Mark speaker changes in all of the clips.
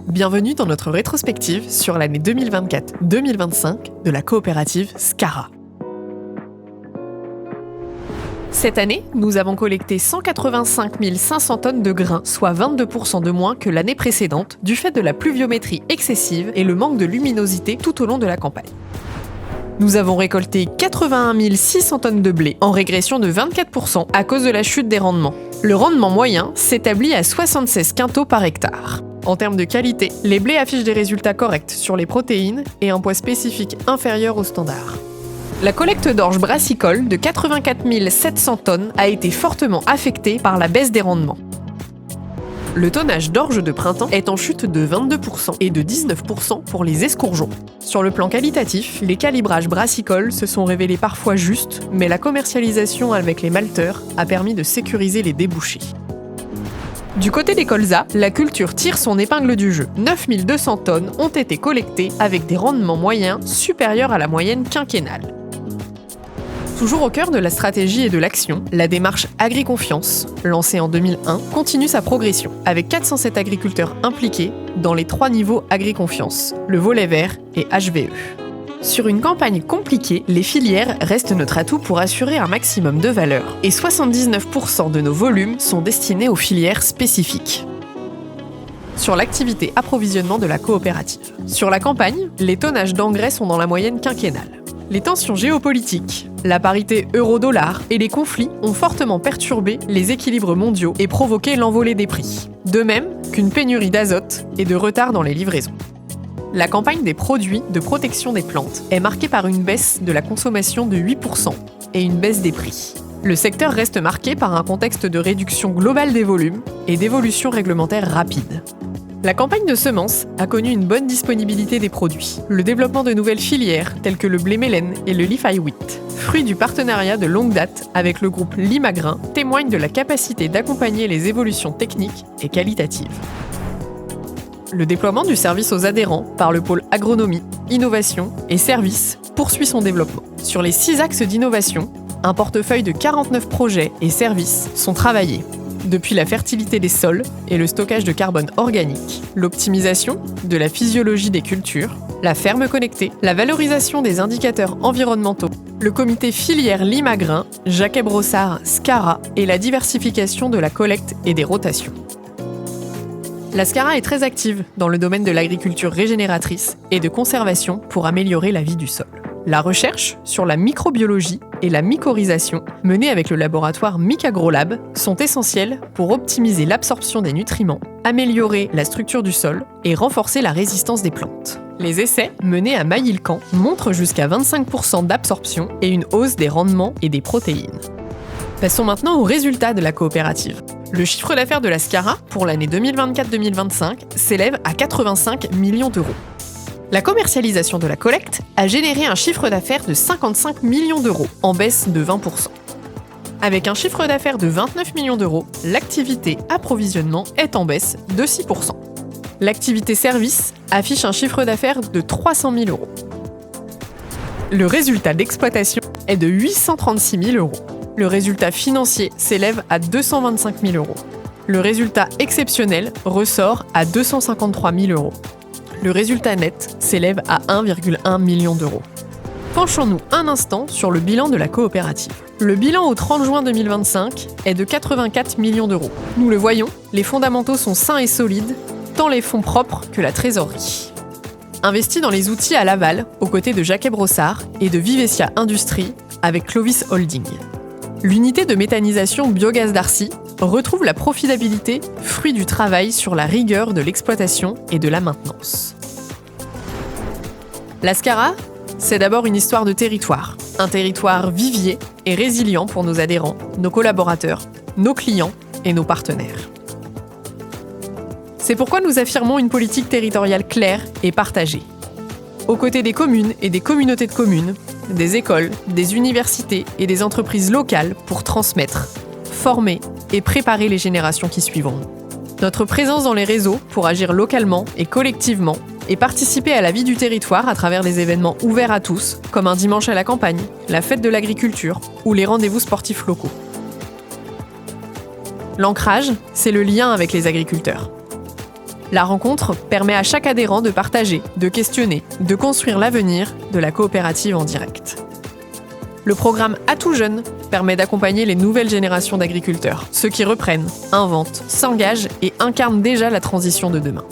Speaker 1: Bienvenue dans notre rétrospective sur l'année 2024-2025 de la coopérative Skara. Cette année, nous avons collecté 185 500 tonnes de grains, soit 22% de moins que l'année précédente, du fait de la pluviométrie excessive et le manque de luminosité tout au long de la campagne. Nous avons récolté 81 600 tonnes de blé, en régression de 24% à cause de la chute des rendements. Le rendement moyen s'établit à 76 quintaux par hectare. En termes de qualité, les blés affichent des résultats corrects sur les protéines et un poids spécifique inférieur au standard. La collecte d'orge brassicole de 84 700 tonnes a été fortement affectée par la baisse des rendements. Le tonnage d'orge de printemps est en chute de 22% et de 19% pour les escourgeons. Sur le plan qualitatif, les calibrages brassicoles se sont révélés parfois justes, mais la commercialisation avec les malteurs a permis de sécuriser les débouchés. Du côté des colzas, la culture tire son épingle du jeu. 9 200 tonnes ont été collectées avec des rendements moyens supérieurs à la moyenne quinquennale. Toujours au cœur de la stratégie et de l'action, la démarche Agriconfiance, lancée en 2001, continue sa progression, avec 407 agriculteurs impliqués dans les 3 niveaux Agriconfiance, le volet vert et HVE. Sur une campagne compliquée, les filières restent notre atout pour assurer un maximum de valeur, et 79% de nos volumes sont destinés aux filières spécifiques. Sur l'activité approvisionnement de la coopérative. Sur la campagne, les tonnages d'engrais sont dans la moyenne quinquennale. Les tensions géopolitiques, la parité euro-dollar et les conflits ont fortement perturbé les équilibres mondiaux et provoqué l'envolée des prix. De même qu'une pénurie d'azote et de retard dans les livraisons. La campagne des produits de protection des plantes est marquée par une baisse de la consommation de 8% et une baisse des prix. Le secteur reste marqué par un contexte de réduction globale des volumes et d'évolution réglementaire rapide. La campagne de semences a connu une bonne disponibilité des produits. Le développement de nouvelles filières, telles que le blé mélène et le leaf wheat, fruit du partenariat de longue date avec le groupe Limagrain, témoigne de la capacité d'accompagner les évolutions techniques et qualitatives. Le déploiement du service aux adhérents par le pôle agronomie, innovation et services poursuit son développement. Sur les 6 axes d'innovation, un portefeuille de 49 projets et services sont travaillés. Depuis la fertilité des sols et le stockage de carbone organique, l'optimisation de la physiologie des cultures, la ferme connectée, la valorisation des indicateurs environnementaux, le comité filière Limagrain, Jacquet-Brossard, Skara et la diversification de la collecte et des rotations. La Skara est très active dans le domaine de l'agriculture régénératrice et de conservation pour améliorer la vie du sol. La recherche sur la microbiologie et la mycorhisation, menée avec le laboratoire MicAgroLab, sont essentielles pour optimiser l'absorption des nutriments, améliorer la structure du sol et renforcer la résistance des plantes. Les essais menés à Mailly-le-Camp montrent jusqu'à 25% d'absorption et une hausse des rendements et des protéines. Passons maintenant aux résultats de la coopérative. Le chiffre d'affaires de la Skara pour l'année 2024-2025 s'élève à 85 millions d'euros. La commercialisation de la collecte a généré un chiffre d'affaires de 55 millions d'euros, en baisse de 20%. Avec un chiffre d'affaires de 29 millions d'euros, l'activité approvisionnement est en baisse de 6%. L'activité service affiche un chiffre d'affaires de 300 000 euros. Le résultat d'exploitation est de 836 000 euros. Le résultat financier s'élève à 225 000 euros. Le résultat exceptionnel ressort à 253 000 euros. Le résultat net s'élève à 1,1 million d'euros. Penchons-nous un instant sur le bilan de la coopérative. Le bilan au 30 juin 2025 est de 84 millions d'euros. Nous le voyons, les fondamentaux sont sains et solides, tant les fonds propres que la trésorerie. Investi dans les outils à Laval, aux côtés de Jacquet-Brossard et de Vivesia Industries, avec Clovis Holding. L'unité de méthanisation biogaz d'Arcy retrouve la profitabilité, fruit du travail sur la rigueur de l'exploitation et de la maintenance. La Skara, c'est d'abord une histoire de territoire. Un territoire vivier et résilient pour nos adhérents, nos collaborateurs, nos clients et nos partenaires. C'est pourquoi nous affirmons une politique territoriale claire et partagée. Aux côtés des communes et des communautés de communes, des écoles, des universités et des entreprises locales pour transmettre, former et préparer les générations qui suivront. Notre présence dans les réseaux pour agir localement et collectivement et participer à la vie du territoire à travers des événements ouverts à tous, comme un dimanche à la campagne, la fête de l'agriculture ou les rendez-vous sportifs locaux. L'ancrage, c'est le lien avec les agriculteurs. La rencontre permet à chaque adhérent de partager, de questionner, de construire l'avenir de la coopérative en direct. Le programme À tout jeune permet d'accompagner les nouvelles générations d'agriculteurs, ceux qui reprennent, inventent, s'engagent et incarnent déjà la transition de demain.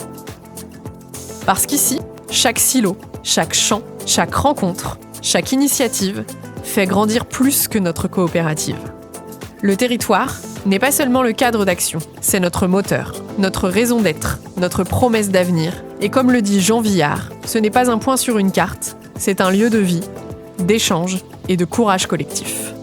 Speaker 1: Parce qu'ici, chaque silo, chaque champ, chaque rencontre, chaque initiative fait grandir plus que notre coopérative. Le territoire n'est pas seulement le cadre d'action, c'est notre moteur, notre raison d'être, notre promesse d'avenir. Et comme le dit Jean Viard, ce n'est pas un point sur une carte, c'est un lieu de vie, d'échange et de courage collectif.